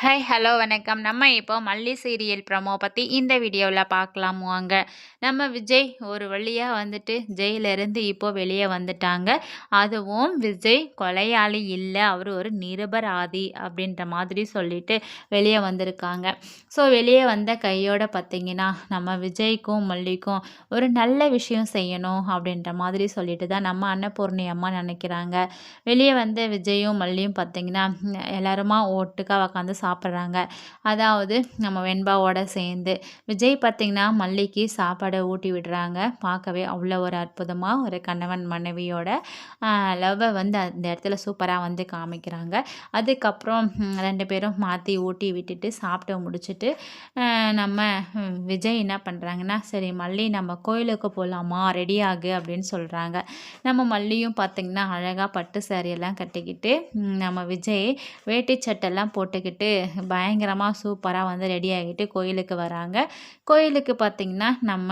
Hi hello வணக்கம். நம்ம இப்போ மல்லி சீரியல் ப்ரமோ பத்தி இந்த வீடியோல பார்க்கலாம் வாங்க. நம்ம விஜய் ஒரு வழியா வந்துட்டு ஜெயிலிருந்து இப்போ வெளியே வந்துட்டாங்க. அதுவும் விஜய் கொலையாளி இல்ல, அவரு ஒரு நிரபராதி அப்படின்ற மாதிரி சொல்லிட்டு வெளியே வந்திருக்காங்க. ஸோ வெளியே வந்த கையோட பார்த்தீங்கன்னா, நம்ம விஜய்க்கும் மல்லிக்கும் ஒரு நல்ல விஷயம் செய்யணும் அப்படின்ற மாதிரி சொல்லிட்டு தான் நம்ம அன்னபூர்ணி அம்மா நினைக்கிறாங்க. வெளியே வந்த விஜயும் மல்லியும் பார்த்தீங்கன்னா, எல்லாருமா ஒட்டுக்கா உக்காந்து சாப்பிட்றாங்க. அதாவது நம்ம வெண்பாவோட சேர்ந்து. விஜய் பார்த்திங்கன்னா மல்லிக்கு சாப்பாடை ஊட்டி விடுறாங்க. பார்க்கவே அவ்வளோ ஒரு அற்புதமாக ஒரு கணவன் மனைவியோட லவ்வை வந்து அந்த இடத்துல சூப்பராக வந்து காமிக்கிறாங்க. அதுக்கப்புறம் 2 பேரும் மாற்றி ஊட்டி விட்டுட்டு சாப்பிட்டு முடிச்சுட்டு நம்ம விஜய் என்ன பண்ணுறாங்கன்னா, சரி மல்லி நம்ம கோயிலுக்கு போகலாமா, ரெடி ஆகு அப்படின்னு சொல்கிறாங்க. நம்ம மல்லியும் பார்த்திங்கன்னா அழகாக பட்டு சாரியெல்லாம் கட்டிக்கிட்டு நம்ம விஜய் வேட்டி சட்டெல்லாம் போட்டுக்கிட்டு பயங்கரமாக சூப்பராக வந்து ரெடி ஆகிட்டு கோயிலுக்கு வராங்க. கோயிலுக்கு பார்த்திங்கன்னா நம்ம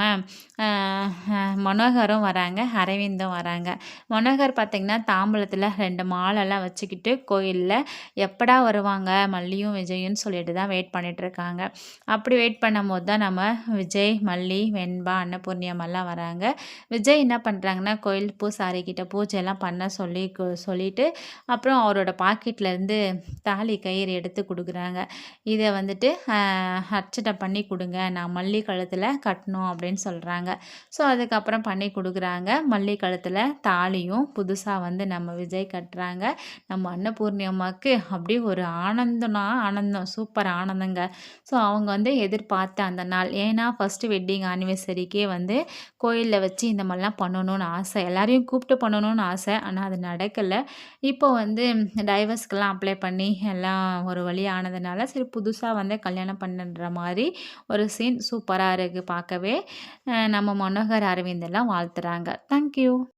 மனோகரும் வராங்க, அரவிந்தும் வராங்க. மனோகர் பார்த்திங்கன்னா தாம்பூலத்தில் 2 மாலைலாம் வச்சுக்கிட்டு கோயிலில் எப்படா வருவாங்க மல்லியும் விஜய்ன்னு சொல்லிட்டு தான் வெயிட் பண்ணிகிட்ருக்காங்க. அப்படி வெயிட் பண்ணும்போது தான் நம்ம விஜய், மல்லி, வெண்பா, அன்னபூர்ணியம்மெல்லாம் வராங்க. விஜய் என்ன பண்ணுறாங்கன்னா, கோயில் பூசாரிக்கிட்ட பூஜையெல்லாம் பண்ண சொல்லிட்டு அப்புறம் அவரோட பாக்கெட்லேருந்து தாலி கயிறு எடுத்து கொடுக்குறாங்க. இதை வந்துட்டு அர்ச்சனை பண்ணி கொடுங்க, நான் மல்லி கழுத்தில் கட்டணும் அப்படின்னு சொல்கிறாங்க. ஸோ அதுக்கப்புறம் பண்ணி கொடுக்குறாங்க. மல்லி கழுத்தில் தாலியும் புதுசாக வந்து நம்ம விஜய் கட்டுறாங்க. நம்ம அன்னபூர்ணி அம்மாவுக்கு அப்படியே ஒரு ஆனந்தம்னா ஆனந்தம், சூப்பர் ஆனந்தங்க. ஸோ அவங்க வந்து எதிர்பார்த்த அந்த நாள், ஏன்னா ஃபஸ்ட்டு வெட்டிங் ஆனிவர்சரிக்கே வந்து கோயிலில் வச்சு இந்த மாதிரிலாம் பண்ணணும்னு ஆசை, எல்லாரையும் கூப்பிட்டு பண்ணணும்னு ஆசை. ஆனால் அது நடக்கலை. இப்போ வந்து டைவர்ஸ்க்கெல்லாம் அப்ளை பண்ணி எல்லாம் ஒரு வழி ஆனதுனால சரி புதுசாக வந்து கல்யாணம் பண்ணுன்ற மாதிரி ஒரு சீன் சூப்பராக இருக்குது பார்க்கவே. நம்ம மனோகர் அரவிந்தெல்லாம் வாழ்த்துறாங்க. தேங்க்யூ.